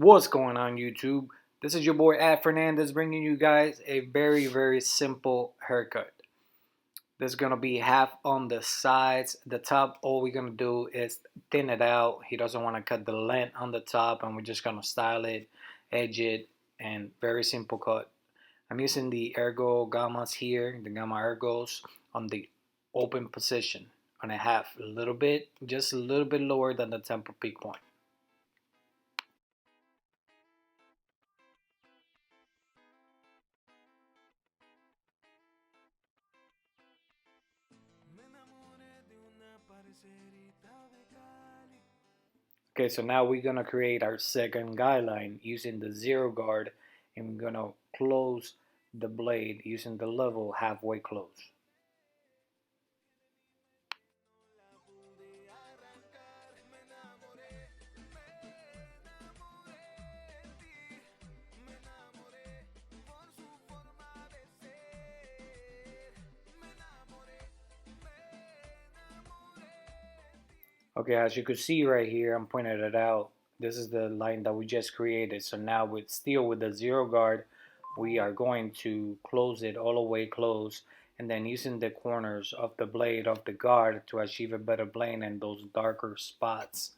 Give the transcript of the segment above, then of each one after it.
What's going on, YouTube? This is your boy Ad Fernandez bringing you guys a very simple haircut. This is gonna be half on the sides. The top, all we're gonna do is thin it out. He doesn't want to cut the length on the top, and we're just gonna style it, edge it, and very simple cut. I'm using the Ergo Gammas here, the Gamma Ergos, on the open position on a half, a little bit, just a little bit lower than the temple peak point. Okay, so now we're gonna create our second guideline using the zero guard, and we're gonna close the blade using the level halfway close. Okay, as you can see right here, I'm pointing it out. This is the line that we just created. So now with the zero guard, we are going to close it all the way close, and then using the corners of the blade of the guard to achieve a better blend in those darker spots.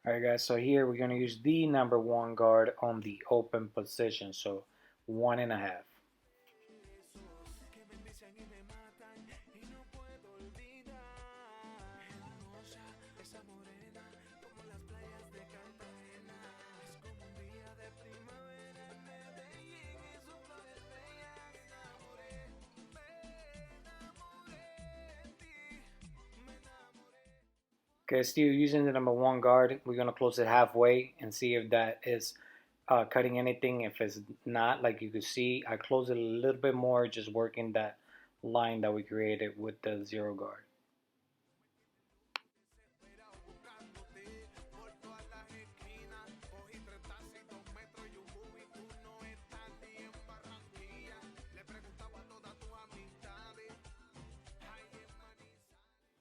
Alright guys, so here we're going to use the number one guard on the open position, so 1.5. Okay, still using the number one guard, we're gonna close it halfway and see if that is cutting anything. If it's not, like you can see, I close it a little bit more, just working that line that we created with the zero guard.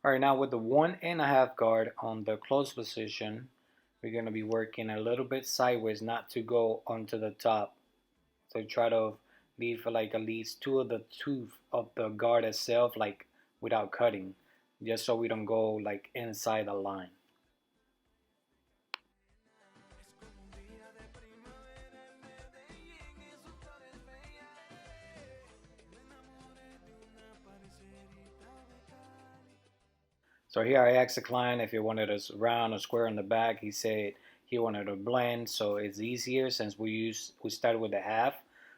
Alright, now with the 1.5 guard on the close position, we're going to be working a little bit sideways, not to go onto the top. So try to leave like at least two of the tooth of the guard itself, like without cutting, just so we don't go like inside the line. So here I asked the client if he wanted a round or square in the back. He said he wanted a blend, so it's easier since we started with the half.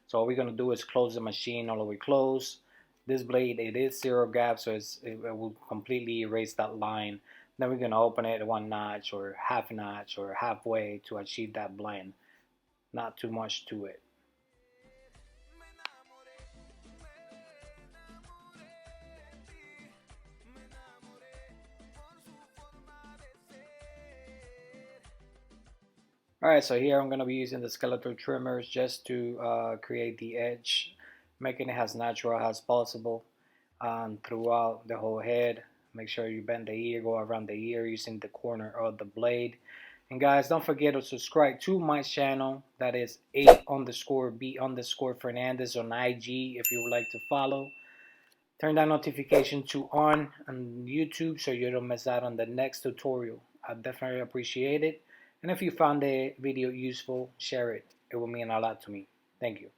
So all we're gonna do is close the machine all the way close. This blade, it is zero gap, so it will completely erase that line. Then we're gonna open it one notch or halfway to achieve that blend. Not too much to it. Alright, so here I'm going to be using the skeletal trimmers just to create the edge, making it as natural as possible throughout the whole head. Make sure you bend the ear, go around the ear using the corner of the blade. And guys, don't forget to subscribe to my channel. That is A_B_Fernandez on IG if you would like to follow. Turn that notification on YouTube so you don't miss out on the next tutorial. I definitely appreciate it. And if you found the video useful, share it. It will mean a lot to me. Thank you.